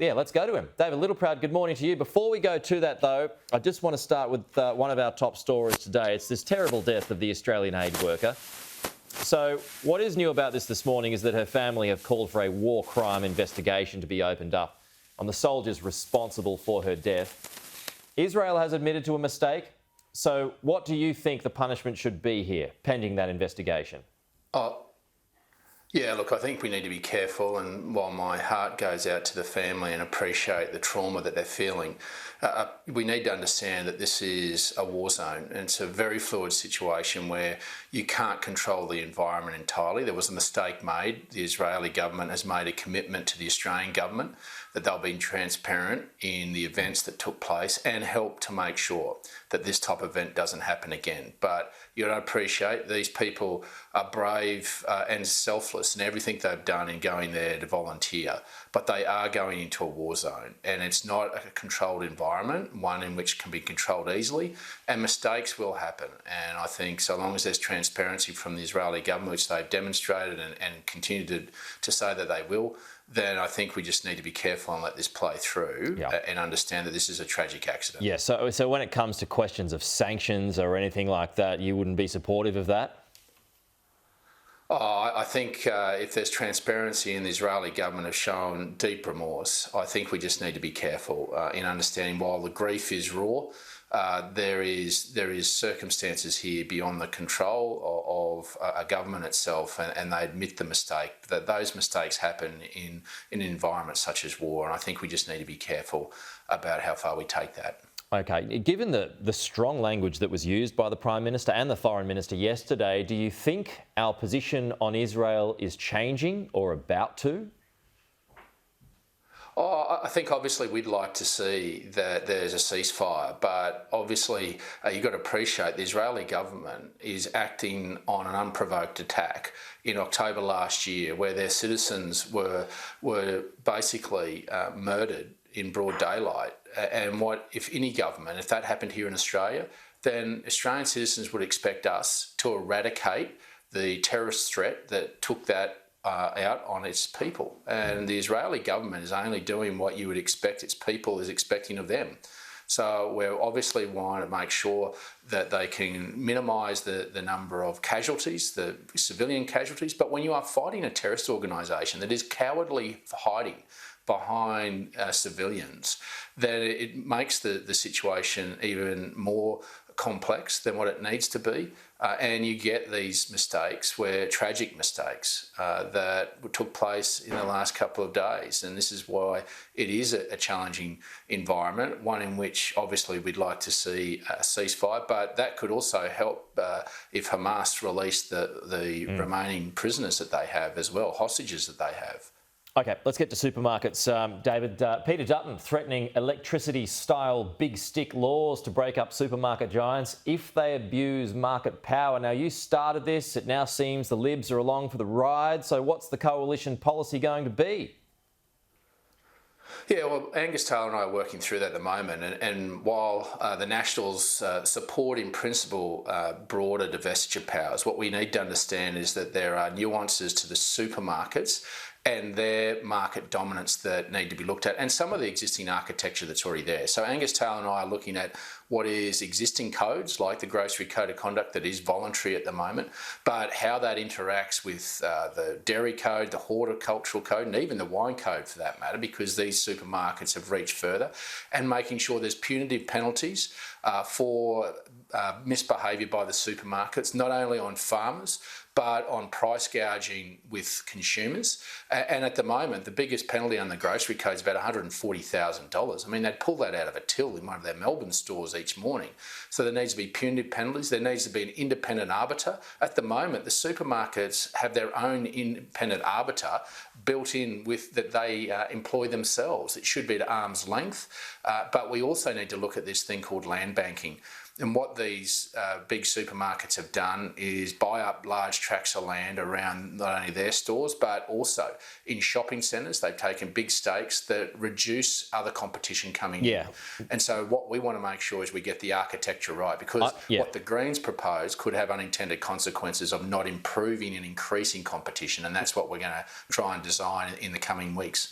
Yeah, let's go to him. David Littleproud, good morning to you. Before we go to that, though, I just want to start with one of our top stories today. It's this terrible death of the Australian aid worker. So what is new about this morning is that her family have called for a war crime investigation to be opened up on the soldiers responsible for her death. Israel has admitted to a mistake. So what do you think the punishment should be here, pending that investigation? Yeah, look, I think we need to be careful, and while my heart goes out to the family and appreciate the trauma that they're feeling, we need to understand that this is a war zone, and it's a very fluid situation where you can't control the environment entirely. There was a mistake made. The Israeli government has made a commitment to the Australian government that they'll be transparent in the events that took place and help to make sure that this type of event doesn't happen again. But you don't appreciate these people are brave and selfless in everything they've done in going there to volunteer, but they are going into a war zone, and it's not a controlled environment, one in which can be controlled easily, and mistakes will happen. And I think so long as there's transparency from the Israeli government, which they've demonstrated and continue to say that they will, then I think we just need to be careful and let this play through and understand that this is a tragic accident. Yeah, so when it comes to questions of sanctions or anything like that, you wouldn't be supportive of that? I think if there's transparency and the Israeli government have shown deep remorse, I think we just need to be careful in understanding while the grief is raw, there is circumstances here beyond the control of a government itself, and they admit the mistake, that those mistakes happen in an environment such as war, and I think we just need to be careful about how far we take that. Okay, given the strong language that was used by the Prime Minister and the Foreign Minister yesterday, do you think our position on Israel is changing or about to? I think obviously we'd like to see that there's a ceasefire, but obviously you've got to appreciate the Israeli government is acting on an unprovoked attack in October last year, where their citizens were basically murdered in broad daylight. And what, if any government, if that happened here in Australia, then Australian citizens would expect us to eradicate the terrorist threat that took that out on its people. And the Israeli government is only doing what you would expect its people is expecting of them. So we obviously want to make sure that they can minimise the number of casualties, the civilian casualties. But when you are fighting a terrorist organisation that is cowardly hiding behind civilians, then it makes the situation even more complex than what it needs to be. And you get these mistakes, tragic mistakes that took place in the last couple of days. And this is why it is a challenging environment, one in which obviously we'd like to see a ceasefire, but that could also help if Hamas release the remaining prisoners that they have as well, hostages that they have. Okay, let's get to supermarkets. David, Peter Dutton threatening electricity-style big stick laws to break up supermarket giants if they abuse market power. Now, you started this. It now seems the Libs are along for the ride. So what's the coalition policy going to be? Yeah, well, Angus Taylor and I are working through that at the moment. And while the Nationals support in principle broader divestiture powers, what we need to understand is that there are nuances to the supermarkets and their market dominance that need to be looked at, and some of the existing architecture that's already there. So Angus Taylor and I are looking at what is existing codes, like the Grocery Code of Conduct that is voluntary at the moment, but how that interacts with the Dairy Code, the Horticultural Code, and even the Wine Code for that matter, because these supermarkets have reached further, and making sure there's punitive penalties for misbehaviour by the supermarkets, not only on farmers, but on price gouging with consumers. And at the moment, the biggest penalty on the grocery code is about $140,000. I mean, they'd pull that out of a till in one of their Melbourne stores each morning. So there needs to be punitive penalties. There needs to be an independent arbiter. At the moment, the supermarkets have their own independent arbiter built in with that they employ themselves. It should be at arm's length. But we also need to look at this thing called land banking. And what these big supermarkets have done is buy up large tracts of land around not only their stores, but also in shopping centres. They've taken big stakes that reduce other competition coming in. And so what we want to make sure is we get the architecture right, because what the Greens propose could have unintended consequences of not improving and increasing competition. And that's what we're going to try and design in the coming weeks.